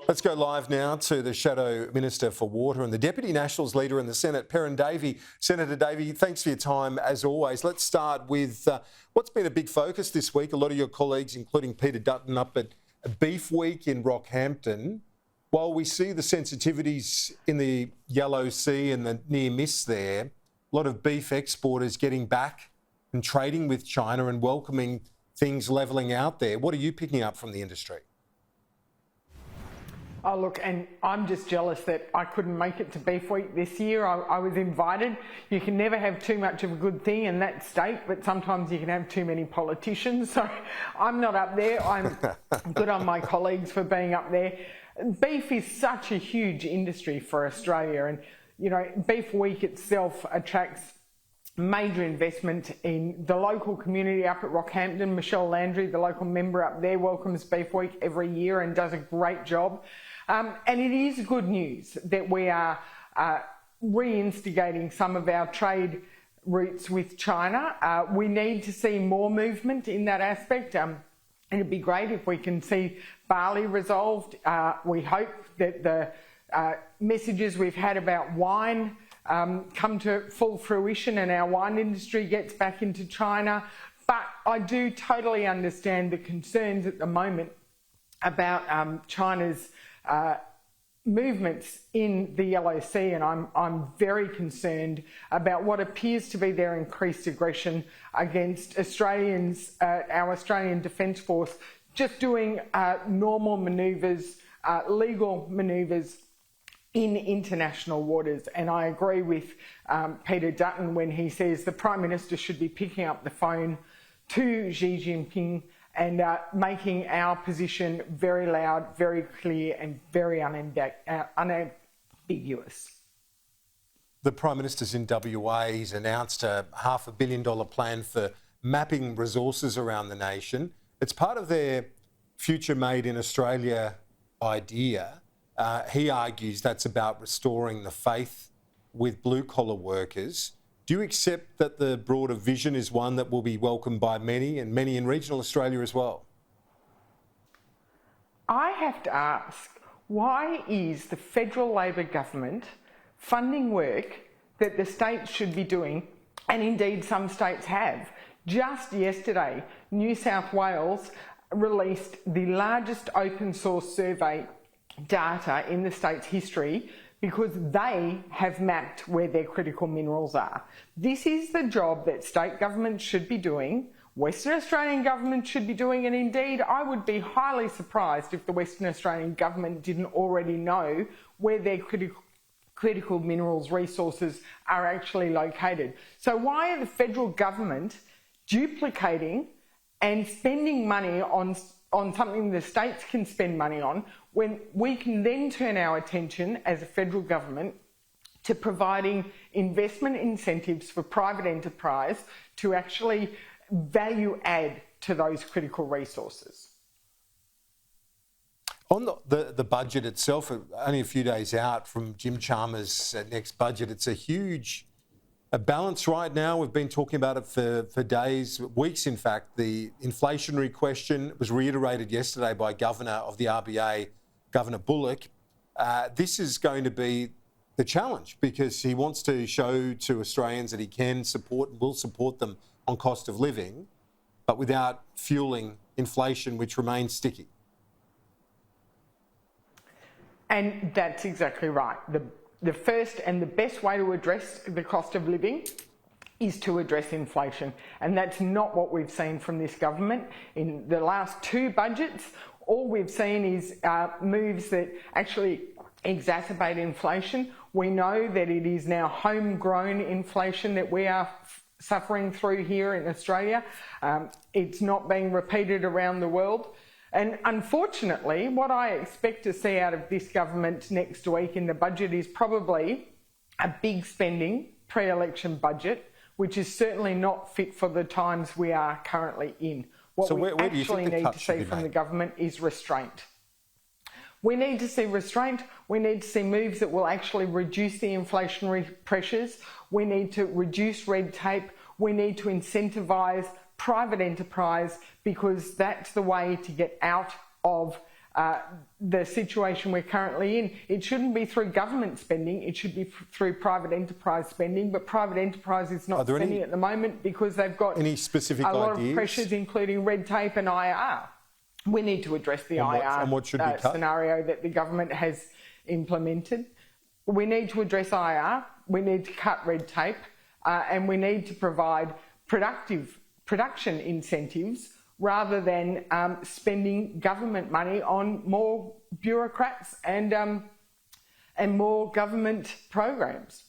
Let's go live now to the Shadow Minister for Water and the Deputy Nationals Leader in the Senate, Perin Davey. Senator Davey, thanks for your time as always. Let's start with what's been a big focus this week. A lot of your colleagues, including Peter Dutton, up at Beef Week in Rockhampton. While we see the sensitivities in the Yellow Sea and the near miss there, a lot of beef exporters getting back and trading with China and welcoming things levelling out there. What are you picking up from the industry? Oh, look, and I'm just jealous that I couldn't make it to Beef Week this year. I was invited. You can never have too much of a good thing in that state, but sometimes you can have too many politicians. So I'm not up there. I'm good on my colleagues for being up there. Beef is such a huge industry for Australia, and, you know, Beef Week itself attracts major investment in the local community up at Rockhampton. Michelle Landry, the local member up there, welcomes Beef Week every year and does a great job. And it is good news that we are reinstigating some of our trade routes with China. We need to see more movement in that aspect. It'd be great if we can see barley resolved. We hope that the messages we've had about wine come to full fruition and our wine industry gets back into China. But I do totally understand the concerns at the moment about China's movements in the Yellow Sea, and I'm very concerned about what appears to be their increased aggression against Australians, our Australian Defence Force, just doing normal manoeuvres, legal manoeuvres in international waters. And I agree with Peter Dutton when he says the Prime Minister should be picking up the phone to Xi Jinping and making our position very loud, very clear and very unambiguous. The Prime Minister's in WA. He's announced a $500 million plan for mapping resources around the nation. It's part of their Future Made in Australia idea. He argues that's about restoring the faith with blue-collar workers. Do you accept that the broader vision is one that will be welcomed by many, and many in regional Australia as well? I have to ask, why is the federal Labor government funding work that the states should be doing, and indeed some states have? Just yesterday, New South Wales released the largest open source survey data in the state's history because they have mapped where their critical minerals are. This is the job that state governments should be doing, Western Australian government should be doing, and indeed I would be highly surprised if the Western Australian government didn't already know where their critical minerals resources are actually located. So why are the federal government duplicating and spending money on something the states can spend money on, when we can then turn our attention as a federal government to providing investment incentives for private enterprise to actually value add to those critical resources? On the budget itself, only a few days out from Jim Chalmers' next budget, it's a huge balance right now. We've been talking about it for days, weeks in fact. The inflationary question was reiterated yesterday by Governor of the RBA, Governor Bullock. This is going to be the challenge because he wants to show to Australians that he can support and will support them on cost of living, but without fueling inflation, which remains sticky. And that's exactly right. The first and the best way to address the cost of living is to address inflation. And that's not what we've seen from this government. In the last two budgets, all we've seen is moves that actually exacerbate inflation. We know that it is now homegrown inflation that we are suffering through here in Australia. It's not being repeated around the world. And unfortunately, what I expect to see out of this government next week in the budget is probably a big spending pre-election budget, which is certainly not fit for the times we are currently in. What we actually need to see from the government is restraint. We need to see restraint. We need to see moves that will actually reduce the inflationary pressures. We need to reduce red tape. We need to incentivise private enterprise, because that's the way to get out of the situation we're currently in. It shouldn't be through government spending, it should be through private enterprise spending, but private enterprise is not spending at the moment because they've got any specific a lot ideas? of pressures, including red tape and IR. We need to address the IR scenario that the government has implemented. We need to address IR, we need to cut red tape, and we need to provide production incentives rather than spending government money on more bureaucrats and more government programs.